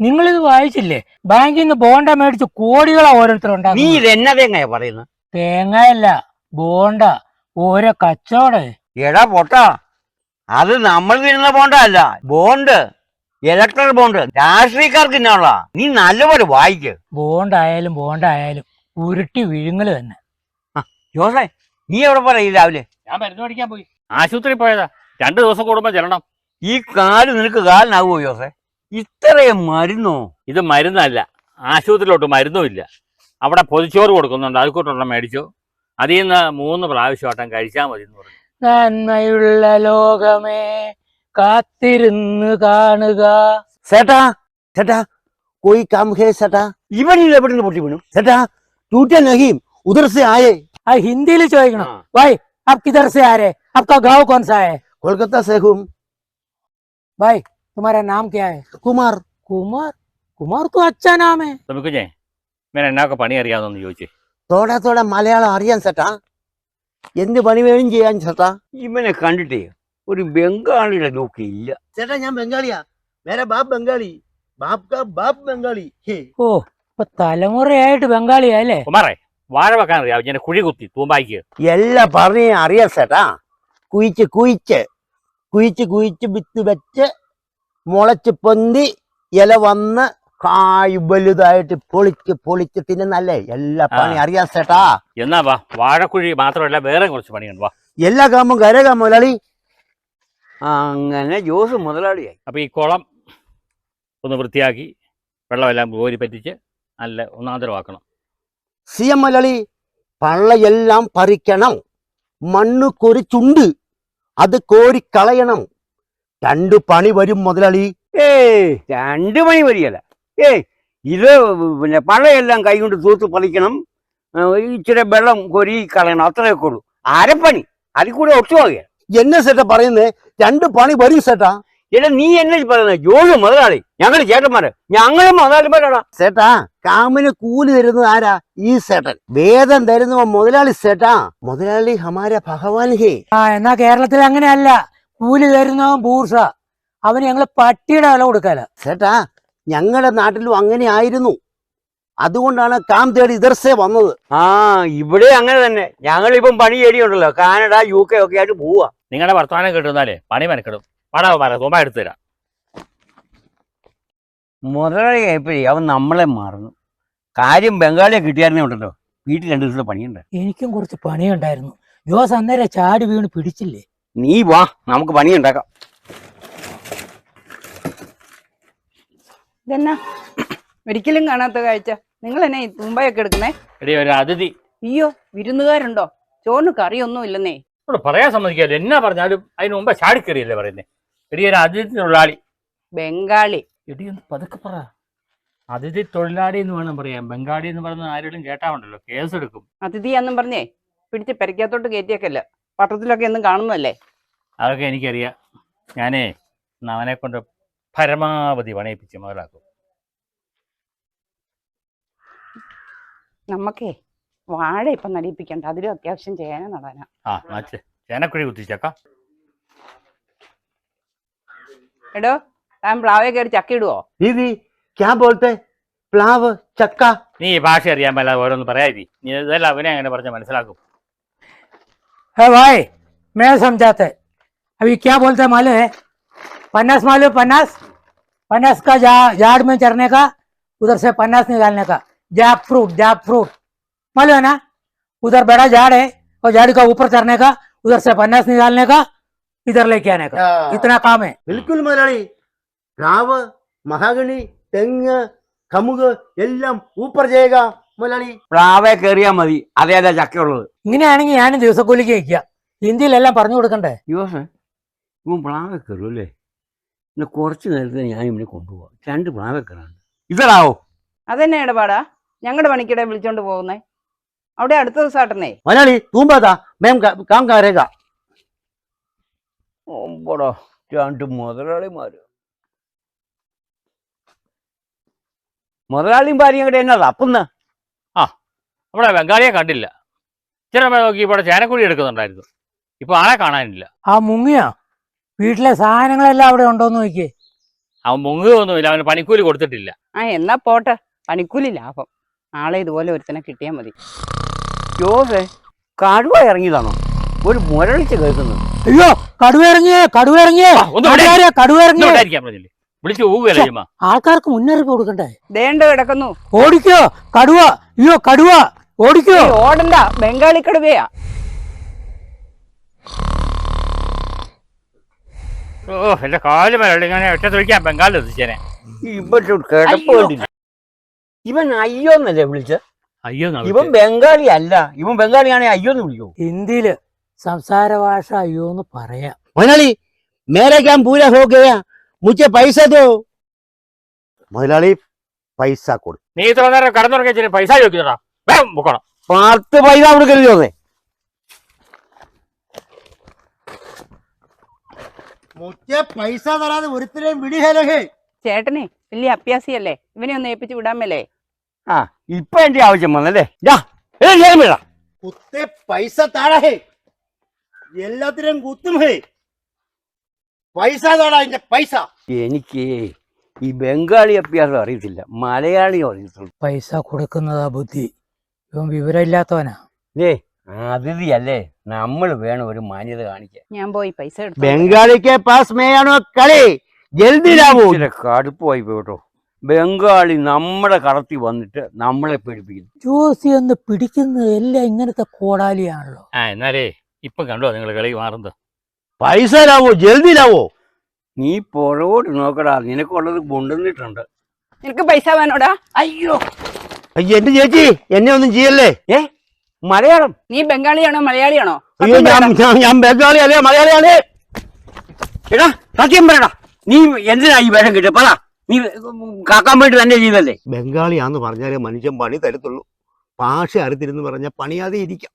നിങ്ങളിത് വായിച്ചില്ലേ? ബാങ്കിൽ നിന്ന് ബോണ്ട മേടിച്ച് കോടികളാ ഓരോരുത്തരുണ്ടാകും. നീ ഇത് എന്നാ തേങ്ങയാ പറയുന്നത്? തേങ്ങയല്ല, ബോണ്ട. ഓരോ കച്ചവടം. എടാ പൊട്ടാ, അത് നമ്മൾ തിന്നുന്ന ബോണ്ട അല്ല, ബോണ്ട്, ഇലക്ട്രൽ ബോണ്ട്, രാഷ്ട്രീയക്കാർക്ക് ഇന്നാള. നീ നല്ലപോലെ വായിക്ക്. ബോണ്ടായാലും ഉരുട്ടി വിഴുങ്ങല് തന്നെ. ജോസേ, നീ എവിടെ പറയും രാവിലെ? ഞാൻ മരുന്ന് മേടിക്കാൻ പോയി. ആശുപത്രി പോയതാ. 2 ദിവസം കൂടുമ്പോ ചെല്ലണം. ഈ കാല് നിനക്ക് കാലിനാവോ ജോസേ? ഇത്രയും മരുന്നോ? ഇത് മരുന്നല്ല, ആശുപത്രിയിലോട്ട് മരുന്നുമില്ല. അവിടെ പൊതിച്ചോറ് കൊടുക്കുന്നുണ്ട്, അതുകൂട്ടൊരെണ്ണം മേടിച്ചു. അതിൽ നിന്ന് 3 പ്രാവശ്യം കഴിച്ചാൽ മതി എന്ന് പറഞ്ഞു. നന്മയുള്ള ലോകമേ കാത്തിരുന്ന് കാണുക. सेठा सेठा कोई काम है सेठा? ഇവൻ എവിടെ നിന്ന് പൊട്ടി വീണു? सेठा टूटे नहीं, उधर से आए. ആ ഹിന്ദിയിൽ ചോദിക്കണം. ഭായ് आप किधर से आ रहे? आपका गांव कौन सा है? कोलकाता से हूँ. भाई तुम्हारा नाम क्या है? कुमार. कुमार? कुमार तो अच्छा नाम है. തുമ്മിക്കുഞ്ഞേ, ഞാൻ എന്നാക്കെ പണി അറിയാമെന്ന് ചോദിച്ചേ. थोड़ा थोड़ा मलयाളം അറിയാൻ सेठा. എന്ത് പണി വേണം ചെയ്യാൻ सेठा? ഇവനെ കണ്ടിട്ടേ ഒരു ബംഗാളിയുടെ നോക്കിയില്ല. सेठा ഞാൻ ബംഗാളിയാ. मेरा बाप बंगाली, बाप का बाप बंगाली. ഓ, ഇപ്പൊ തലമുറയായിട്ട് ബംഗാളിയല്ലേ? കുമാറേ, വാഴ വെക്കാൻ അറിയാം. ഞാൻ കുഴി കുത്തി തൂമ്പായിക്ക്. എല്ലാം പറഞ്ഞേ അറിയാം सेठा. കുയിച്ച് കുയിച്ച് കുയിച്ച് കുയിച്ച് വിത്ത് വെച്ച് മുളച്ച് പൊന്തി ഇല വന്ന് കായ് വലുതായിട്ട് പൊളിച്ച് പൊളിച്ച് തിന്നല്ലേ എല്ലാ പണി അറിയാം सेठा. എന്നാ വാ, വാഴക്കുഴി മാത്രമല്ല വേറെ കുറച്ച് പണിയുണ്ട്. വാ. എല്ലാ കാമും കരകാം മുതലാളി. അങ്ങനെ ജോസ് മുതലാളിയായി. അപ്പൊ ഈ കുളം ഒന്ന് വൃത്തിയാക്കി വെള്ളമെല്ലാം കോരി പറ്റിച്ച് നല്ല ഒന്നാന്തരമാക്കണം. സിഎം മുതലാളി, പള്ളയെല്ലാം പറിക്കണം, മണ്ണ് കൊരിച്ചുണ്ട്, അത് കോരിക്കളയണം. 2 പണി വരും മുതലാളി. 2 മണി വരികയല്ല. ഇത് പിന്നെ പഴയെല്ലാം കൈകൊണ്ട് തൂത്ത് പറിക്കണം, ഇച്ചിരി വെള്ളം കൊരി കളയണം, അത്രയൊക്കെ ഉള്ളൂ. അരപ്പണി അതിൽ കൂടെ ഒത്തുപോകുക. എന്നെ സെട്ടാ പറയുന്നേ? 2 പണി വരും സെട്ടാ. എടാ നീ എന്നെ പറയുന്നത്? ജോസ് മുതലാളി, ഞങ്ങള് ചേട്ടന്മാര്, ഞങ്ങളും മുതലാളിമാരാടാ. സെട്ടാ, കാമിന് കൂലി തരുന്നത് ആരാ? ഈ സെട്ടൻ. വേദം തരുന്നവ മുതലാളി സെട്ടാ. മുതലാളി ഹമാര ഭഗവാൻ ഹേ. ആ, എന്നാ കേരളത്തിൽ അങ്ങനെയല്ല. കൂലി തരുന്നവൻ ബൂർഷ. അവന് ഞങ്ങള് പട്ടിയുടെ വില കൊടുക്കാല. സെട്ടാ, ഞങ്ങളുടെ നാട്ടിലും അങ്ങനെ ആയിരുന്നു. അതുകൊണ്ടാണ് കാം തേടി ഇതർസേ വന്നത്. ഇവിടെ അങ്ങനെ തന്നെ. ഞങ്ങളിപ്പം പണി തേടിയുണ്ടല്ലോ, കാനഡ UK ഒക്കെ ആയിട്ട് പോവാ. നിങ്ങളുടെ വർത്തമാനം കേട്ടുന്നാലേ പണി മെനക്കെടും. പടാ പറ, തുമ്പ എടുത്തു തരാം. മുതലാളി ആയപ്പോഴേ അവൻ നമ്മളെ മറന്നു. കാര്യം ബംഗാളിയെ കിട്ടിയായിരുന്നേ ഉണ്ടല്ലോ, വീട്ടിൽ 2 ദിവസത്തെ പണിയുണ്ട്. എനിക്കും കുറച്ച് പണിയുണ്ടായിരുന്നു. ജോസ് അന്നേരം ചാടി വീണ് പിടിച്ചില്ലേ? നീ വാ, നമുക്ക് പണിയുണ്ടാക്കാം. ഇതെന്നാ ഒരിക്കലും കാണാത്ത കാഴ്ച. നിങ്ങൾ എന്നെ തുമ്പയൊക്കെ എടുക്കുന്നേ? എടീ, ഒരു അതിഥി. അയ്യോ, വിരുന്നുകാരുണ്ടോ? ചോറിന് കറിയൊന്നും ഇല്ലെന്നേ. ഇവിടെ പറയാൻ സമ്മതിക്കാല്ലോ. എന്നാ പറഞ്ഞാലും അതിന് മുമ്പ് ചാടിക്കറിയല്ലേ പറയുന്നേ. എടീ, ഒരു അതിഥി തൊഴിലാളി. ബംഗാളി. എടീ, ഒന്ന് പതുക്കെ പറ. അതിഥി തൊഴിലാളി എന്ന് വേണം പറയാം. ബംഗാളി എന്ന് പറയുന്ന ആരെങ്കിലും കേട്ടാവുണ്ടല്ലോ, കേസെടുക്കും. അതിഥിയാന്നും പറഞ്ഞേ പിടിച്ച് പെരക്കകത്തോട്ട് കയറ്റിയേക്കല്ല. പത്രത്തിലൊക്കെ ഒന്നും കാണുന്നല്ലേ. അതൊക്കെ എനിക്കറിയാം. ഞാനേ അവനെ കൊണ്ട് പരമാവധി പണിയിപ്പിച്ച് മുതലാക്കും. നമ്മക്കേ വാഴ ഇപ്പം നടിയിപ്പിക്കണ്ട, അതിലും അത്യാവശ്യം ചേന നടാനാ. ചേനക്കുഴി കുത്തിച്ചേക്കാം. എടോ, താൻ പ്ലാവേ കയറി ചക്ക ഇടുവോ? ദീദി ക്യാ ബോൾത്തെ? പ്ലാവ്, ചക്ക. നീ ഭാഷ അറിയാൻ പറ്റാതെ ഓരോന്ന് പറയാതി. നീ ഇതെല്ലാം അവനെ അങ്ങനെ പറഞ്ഞ മനസ്സിലാക്കും. है भाई, मैं समझाते. अभी क्या बोलते हैं मालूम है? 50 मालूम? 50 का झाड़ में चढ़ने का, उधर से 50 निकालने का. जैक फ्रूट मालूम है ना? उधर बड़ा झाड़ है और झाड़ का ऊपर चढ़ने का, उधर से 50 निकालने का, इधर लेके आने का. इतना काम है. बिल्कुल मुതലാളി. പ്ലാവ്, മഹാഗണി, തെങ്ങ്, കമുക് എല്ലാം ഊപ്പർ ചെയ്യുക മുതലാളി. പ്ലാവേ കയറിയാ മതി, അതേ ചക്കയുള്ളത്. ഇങ്ങനെയാണെങ്കിൽ ഞാനും ദിവസക്കൂലിക്ക് വയ്ക്കുക. ഹിന്ദിയിലെല്ലാം പറഞ്ഞു കൊടുക്കണ്ടേ? ജോസ്, ഇവൻ പ്ലാവേ കയറും അല്ലേ? ഇന്ന് കുറച്ച് നേരത്തെ ഞാൻ ഇവനെ കൊണ്ടുപോവാം. 2 പ്ലാവേ കയറാണ്. ഇതടാവോ? അതെന്നെ ഇടപാടാ. ഞങ്ങളുടെ പണിക്കിടെ വിളിച്ചോണ്ട് പോകുന്നേ. അവിടെ അടുത്ത ദിവസം ആട്ടണേ. മുതലാളി തൂമ്പാതാ മേം കാം കരേഗ. 2 മുതലാളിമാര്. മുതലാളിയും ഭാര്യയും കൂടെ എന്നാ തപ്പുന്ന? അവിടെ ബംഗാളിയെ കണ്ടില്ല. ചില നോക്കി ഇവിടെ ചേനക്കുഴി എടുക്കുന്നുണ്ടായിരുന്നു. ഇപ്പൊ ആളെ കാണാനില്ല. ആ മുങ്ങിയ വീട്ടിലെ സാധനങ്ങളെല്ലാം അവിടെ ഉണ്ടോന്ന് നോക്കിയേ. അവൻ മുങ്ങുകയൊന്നുമില്ല, അവന് പണിക്കൂലി കൊടുത്തിട്ടില്ല. ആ എന്നാ പോട്ടെ, പണിക്കൂലി ലാഭം. നാളെ ഇതുപോലെ ഒരുത്തനെ കിട്ടിയാൽ മതി. ജോസേ കടുവ ഇറങ്ങിയതാണോ? ഒരു മുരളിച്ച് കേൾക്കുന്നത്. അയ്യോ കടുവ ഇറങ്ങിയേ, കടുവ ഇറങ്ങിയേ, ഒന്ന് നാട്ടുകാരെ, കടുവ ഇറങ്ങിയേ. ഉണ്ടായിരിക്കാൻ പറഞ്ഞില്ലേ, വിളിച്ചു പോവുകയല്ലേ ചുമ്മാ. ആൾക്കാർക്ക് മുന്നറിയിപ്പ് കൊടുക്കണ്ടേ? ദേണ്ട കിടക്കുന്നു. ഓടിക്കോ കടുവ, അയ്യോ കടുവ ഓടിക്കോ. ഈ ഓടണ്ട, ബംഗാളി കടുവയാ. ഓ എന്റെ കാല് മേലെ ഇങ്ങനെ ഒറ്റ വിളിക്കാൻ ബംഗാളിൽ എത്തിച്ചേനെ. ഇവൻ കിടപ്പ് കണ്ടില്ല. ഇവൻ അയ്യോന്നല്ലേ വിളിച്ച? അയ്യോ ഇവൻ ബംഗാളി അല്ല. ഇവൻ ബംഗാളിയാണെങ്കിൽ അയ്യോന്ന് വിളിക്കൂ. ഹിന്ദിയില് സംസാര ഭാഷ അയ്യോ എന്ന് പറയാം. മുതലാളി മേരെ കാം പൂരാ ഹോ ഗയാ, മുझे പൈസ ദോ. മുതലാളി പൈസ കൊടു. നീ ഇത്ര നേരം കടന്നുറങ്ങിയ പൈസ ചോദിക്കുന്നടാ, വേഗം പൊക്കണം. 10 പൈസ കൊടുക്കരുത് ജോസേ. മുझे പൈസ തരാതെ ഒരുത്തരെയും വിടിഹേ. ചേട്ടനെ വലിയ അഭ്യാസിയല്ലേ, ഇവനെ ഒന്ന് ഏൽപ്പിച്ച് വിടാൻ മേലേ. ആ ഇപ്പൊ എന്റെ ആവശ്യം വന്നല്ലേ. കുത്തെ പൈസ താഴെ ഹേ, എല്ലാത്തിനും കുത്തും ഹേ. പൈസ താടാ, എന്റെ പൈസ. എനിക്ക് ഈ ബംഗാളി അഭ്യാസം അറിയത്തില്ല, മലയാളിയും അറിയത്തുള്ളൂ. പൈസ കൊടുക്കുന്നതാ ബുദ്ധി. ഇവൻ വിവരമില്ലാത്തവനാ. അതിഥിയല്ലേ, നമ്മൾ വേണം ഒരു മാന്യത കാണിക്കാൻ. ഞാൻ പോയി പൈസ എടുത്തു. ബംഗാളിക്ക് പാസ് മേയാണോ കളി, ജൽദി ലാവോ. കടുപ്പമായി പോട്ടോ. ബംഗാളി നമ്മുടെ കടത്തി വന്നിട്ട് നമ്മളെ പേടിപ്പിക്കുന്നു. ജോസി ഒന്ന് പിടിക്കുന്നത് എല്ലാം ഇങ്ങനത്തെ കോടാലിയാണല്ലോ. ആ എന്നാലേ ഇപ്പം കണ്ടോ നിങ്ങൾ കളി മാറുന്നത്. പൈസ ലാവോ, ജൽദി ലാവോ. നീ പുറകോട്ട് നോക്കടാ, നിനക്കുള്ളത് കൊണ്ടുവന്നിട്ടുണ്ട്. നിനക്ക് പൈസ വേണോടാ? അയ്യോ അയ്യോ എന്റെ ചേച്ചി, എന്നെ ഒന്നും ചെയ്യല്ലേ. മലയാളം. നീ ബംഗാളിയാണോ മലയാളിയാണോ? അയ്യോ ഞാൻ ബംഗാളി അല്ലേ മലയാളിയാണ്. എടാ സത്യം പറയടാ, നീ എന്തിനാ ഈ വേഷം കിട്ടിയ? പറ, നീ കാക്കാൻ വേണ്ടി തന്നെ ചെയ്തല്ലേ? ബംഗാളിയാന്ന് പറഞ്ഞാലേ മനുഷ്യൻ പണി തരത്തുള്ളൂ. ഭാഷ അറിത്തിരുന്ന് പറഞ്ഞ പണിയാതെ ഇരിക്കാം.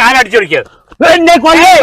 കാലടിച്ചൊടിക്കുക. എന്നെ കൊല്ലേ.